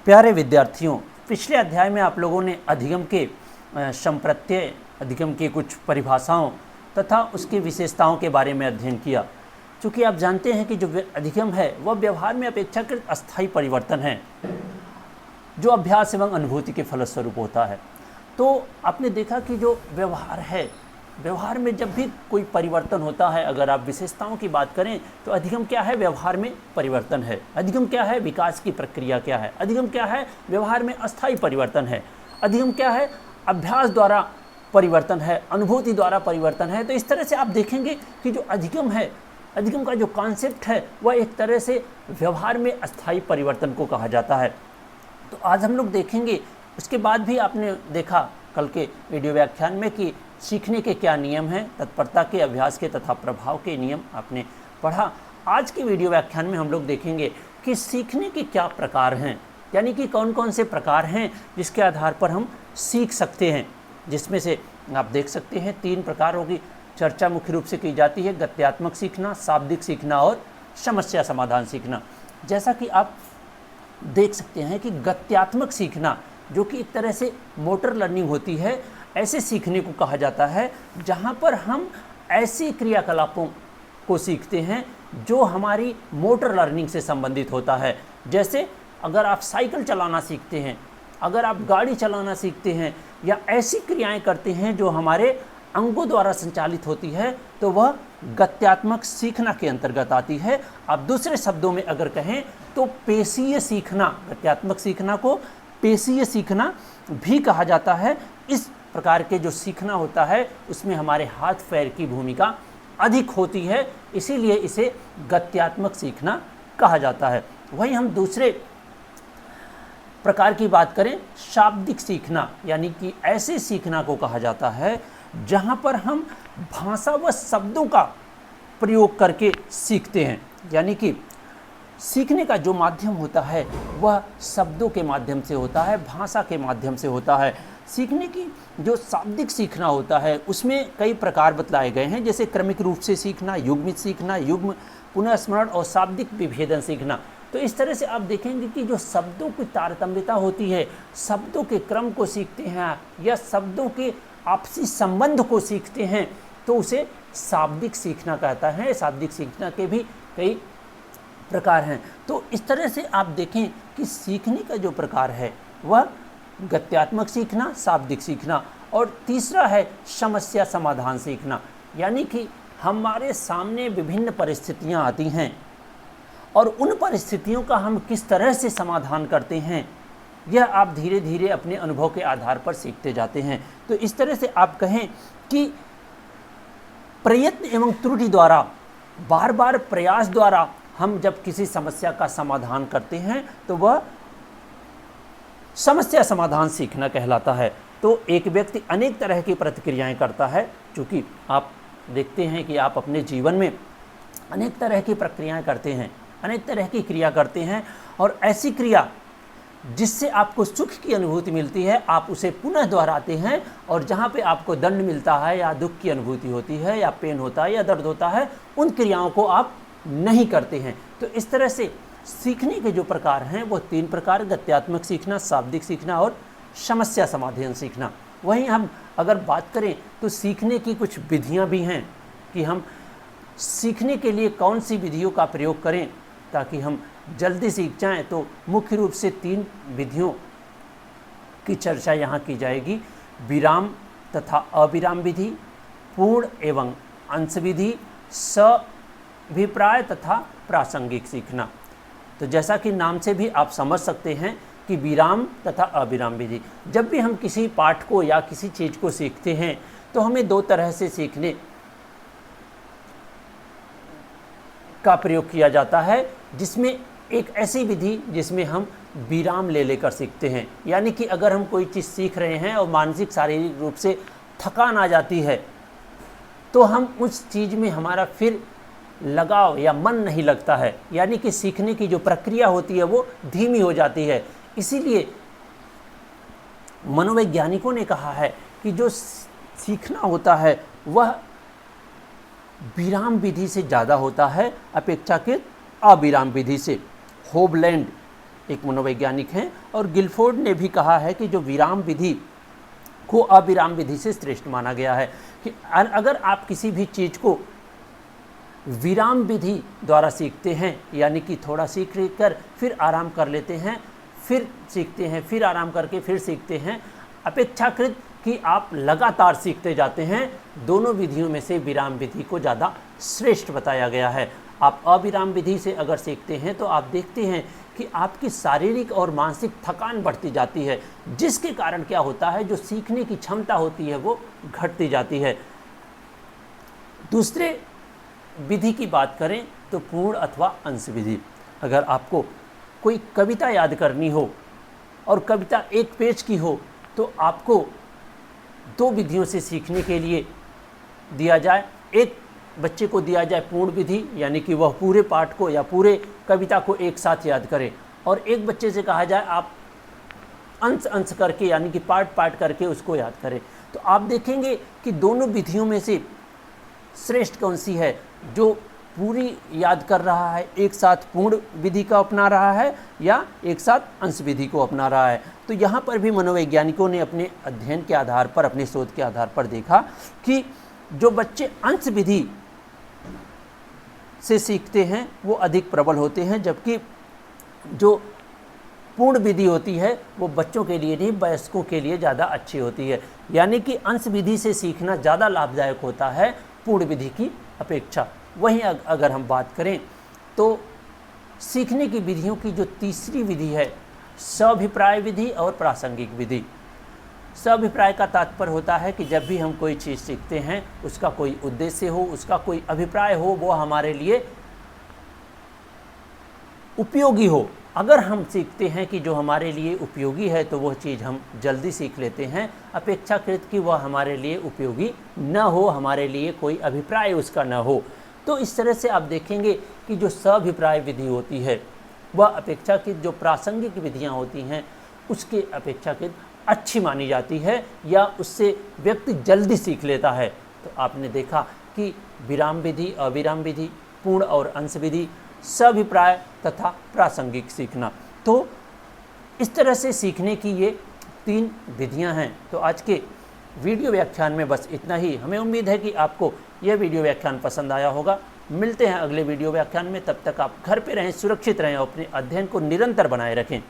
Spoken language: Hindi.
प्यारे विद्यार्थियों, पिछले अध्याय में आप लोगों ने अधिगम के संप्रत्यय, अधिगम के कुछ परिभाषाओं तथा उसकी विशेषताओं के बारे में अध्ययन किया। चूँकि आप जानते हैं कि जो अधिगम है वह व्यवहार में अपेक्षाकृत अस्थायी परिवर्तन है जो अभ्यास एवं अनुभूति के फलस्वरूप होता है। तो आपने देखा कि जो व्यवहार है, व्यवहार में जब भी कोई परिवर्तन होता है, अगर आप विशेषताओं की बात करें तो अधिगम क्या है? व्यवहार में परिवर्तन है। अधिगम क्या है? विकास की प्रक्रिया क्या है? अधिगम क्या है? व्यवहार में अस्थायी परिवर्तन है। अधिगम क्या है? अभ्यास द्वारा परिवर्तन है, अनुभूति द्वारा परिवर्तन है। तो इस तरह से आप देखेंगे कि जो अधिगम है, अधिगम का जो कॉन्सेप्ट है वह एक तरह से व्यवहार में अस्थायी परिवर्तन को कहा जाता है। तो आज हम लोग देखेंगे। उसके बाद भी आपने देखा कल के वीडियो व्याख्यान में कि सीखने के क्या नियम हैं, तत्परता के, अभ्यास के तथा प्रभाव के नियम आपने पढ़ा। आज के वीडियो व्याख्यान में हम लोग देखेंगे कि सीखने के क्या प्रकार हैं, यानी कि कौन कौन से प्रकार हैं जिसके आधार पर हम सीख सकते हैं। जिसमें से आप देख सकते हैं 3 प्रकार होगी। चर्चा मुख्य रूप से की जाती है गत्यात्मक सीखना, शाब्दिक सीखना और समस्या समाधान सीखना। जैसा कि आप देख सकते हैं कि गत्यात्मक सीखना, जो कि एक तरह से मोटर लर्निंग होती है, ऐसे सीखने को कहा जाता है जहाँ पर हम ऐसे क्रियाकलापों को सीखते हैं जो हमारी मोटर लर्निंग से संबंधित होता है। जैसे अगर आप साइकिल चलाना सीखते हैं, अगर आप गाड़ी चलाना सीखते हैं या ऐसी क्रियाएं करते हैं जो हमारे अंगों द्वारा संचालित होती है, तो वह गत्यात्मक सीखना के अंतर्गत आती है। आप दूसरे शब्दों में अगर कहें तो पेशीय सीखना, गत्यात्मक सीखना को पेशीय सीखना भी कहा जाता है। इस प्रकार के जो सीखना होता है उसमें हमारे हाथ पैर की भूमिका अधिक होती है, इसीलिए इसे गत्यात्मक सीखना कहा जाता है। वहीं हम दूसरे प्रकार की बात करें, शाब्दिक सीखना, यानी कि ऐसे सीखना को कहा जाता है जहां पर हम भाषा व शब्दों का प्रयोग करके सीखते हैं। यानी कि सीखने का जो माध्यम होता है वह शब्दों के माध्यम से होता है, भाषा के माध्यम से होता है। सीखने की जो शाब्दिक सीखना होता है उसमें कई प्रकार बतलाए गए हैं, जैसे क्रमिक रूप से सीखना, युग्मित सीखना, युग्म पुनः स्मरण और शाब्दिक विभेदन सीखना। तो इस तरह से आप देखेंगे कि जो शब्दों की तारतम्यता होती है, शब्दों के क्रम को सीखते हैं या शब्दों के आपसी संबंध को सीखते हैं, तो उसे शाब्दिक सीखना कहता है। शाब्दिक सीखना के भी कई प्रकार हैं। तो इस तरह से आप देखें कि सीखने का जो प्रकार है वह गत्यात्मक सीखना, शाब्दिक सीखना, और तीसरा है समस्या समाधान सीखना। यानी कि हमारे सामने विभिन्न परिस्थितियां आती हैं और उन परिस्थितियों का हम किस तरह से समाधान करते हैं, यह आप धीरे धीरे अपने अनुभव के आधार पर सीखते जाते हैं। तो इस तरह से आप कहें कि प्रयत्न एवं त्रुटि द्वारा, बार बार प्रयास द्वारा हम जब किसी समस्या का समाधान करते हैं तो वह समस्या समाधान सीखना कहलाता है। तो एक व्यक्ति अनेक तरह की प्रतिक्रियाएं करता है, क्योंकि आप देखते हैं कि आप अपने जीवन में अनेक तरह की प्रक्रियाएं करते हैं, अनेक तरह की क्रिया करते हैं, और ऐसी क्रिया जिससे आपको सुख की अनुभूति मिलती है आप उसे पुनः दोहराते हैं, और जहाँ पे आपको दंड मिलता है या दुख की अनुभूति होती है या पेन होता है या दर्द होता है, उन क्रियाओं को आप नहीं करते हैं। तो इस तरह से सीखने के जो प्रकार हैं वो 3 प्रकार, गत्यात्मक सीखना, शाब्दिक सीखना और समस्या समाधान सीखना। वहीं हम अगर बात करें तो सीखने की कुछ विधियां भी हैं कि हम सीखने के लिए कौन सी विधियों का प्रयोग करें ताकि हम जल्दी सीख जाएं। तो मुख्य रूप से 3 विधियों की चर्चा यहाँ की जाएगी: विराम तथा अविराम विधि, पूर्ण एवं अंश विधि, सभिप्राय तथा प्रासंगिक सीखना। तो जैसा कि नाम से भी आप समझ सकते हैं कि विराम तथा अविराम विधि, जब भी हम किसी पाठ को या किसी चीज़ को सीखते हैं तो हमें 2 तरह से सीखने का प्रयोग किया जाता है, जिसमें एक ऐसी विधि जिसमें हम विराम ले लेकर सीखते हैं। यानी कि अगर हम कोई चीज़ सीख रहे हैं और मानसिक शारीरिक रूप से थकान आ जाती है तो हम उस चीज़ में हमारा फिर लगाव या मन नहीं लगता है, यानी कि सीखने की जो प्रक्रिया होती है वो धीमी हो जाती है। इसीलिए मनोवैज्ञानिकों ने कहा है कि जो सीखना होता है वह विराम विधि से ज़्यादा होता है अपेक्षाकृत अविराम विधि से। होबलैंड एक मनोवैज्ञानिक हैं, और गिलफोर्ड ने भी कहा है कि जो विराम विधि को अविराम विधि से श्रेष्ठ माना गया है, कि अगर आप किसी भी चीज़ को विराम विधि द्वारा सीखते हैं, यानी कि थोड़ा सीख कर फिर आराम कर लेते हैं, फिर सीखते हैं, फिर आराम करके फिर सीखते हैं, अपेक्षाकृत कि आप लगातार सीखते जाते हैं, दोनों विधियों में से विराम विधि को ज़्यादा श्रेष्ठ बताया गया है। आप अविराम विधि से अगर सीखते हैं तो आप देखते हैं कि आपकी शारीरिक और मानसिक थकान बढ़ती जाती है, जिसके कारण क्या होता है, जो सीखने की क्षमता होती है वो घटती जाती है। दूसरे विधि की बात करें तो पूर्ण अथवा अंश विधि। अगर आपको कोई कविता याद करनी हो और कविता एक पेज की हो तो आपको दो विधियों से सीखने के लिए दिया जाए। एक बच्चे को दिया जाए पूर्ण विधि, यानी कि वह पूरे पाठ को या पूरे कविता को एक साथ याद करे, और एक बच्चे से कहा जाए आप अंश अंश करके, यानी कि पार्ट पार्ट करके उसको याद करें। तो आप देखेंगे कि दोनों विधियों में से श्रेष्ठ कौन सी है, जो पूरी याद कर रहा है, एक साथ पूर्ण विधि का अपना रहा है या एक साथ अंश विधि को अपना रहा है। तो यहाँ पर भी मनोवैज्ञानिकों ने अपने अध्ययन के आधार पर, अपने शोध के आधार पर देखा कि जो बच्चे अंश विधि से सीखते हैं वो अधिक प्रबल होते हैं, जबकि जो पूर्ण विधि होती है वो बच्चों के लिए नहीं, वयस्कों के लिए ज़्यादा अच्छी होती है। यानी कि अंश विधि से सीखना ज़्यादा लाभदायक होता है पूर्ण विधि की अपेक्षा। वहीं अगर हम बात करें तो सीखने की विधियों की जो तीसरी विधि है, स्वाभिप्राय विधि और प्रासंगिक विधि। स्वाभिप्राय का तात्पर्य होता है कि जब भी हम कोई चीज़ सीखते हैं उसका कोई उद्देश्य हो, उसका कोई अभिप्राय हो, वो हमारे लिए उपयोगी हो। अगर हम सीखते हैं कि जो हमारे लिए उपयोगी है तो वह चीज़ हम जल्दी सीख लेते हैं, अपेक्षाकृत कि वह हमारे लिए उपयोगी न हो, हमारे लिए कोई अभिप्राय उसका न हो। तो इस तरह से आप देखेंगे कि जो स्वाभिप्राय विधि होती है वह अपेक्षाकृत जो प्रासंगिक विधियां होती हैं उसके अपेक्षाकृत अच्छी मानी जाती है, या उससे व्यक्ति जल्दी सीख लेता है। तो आपने देखा कि विराम विधि, अविराम विधि, पूर्ण और अंश विधि, स्वाभिप्राय तथा प्रासंगिक सीखना, तो इस तरह से सीखने की ये 3 विधियां हैं। तो आज के वीडियो व्याख्यान में बस इतना ही। हमें उम्मीद है कि आपको यह वीडियो व्याख्यान पसंद आया होगा। मिलते हैं अगले वीडियो व्याख्यान में, तब तक आप घर पे रहें, सुरक्षित रहें और अपने अध्ययन को निरंतर बनाए रखें।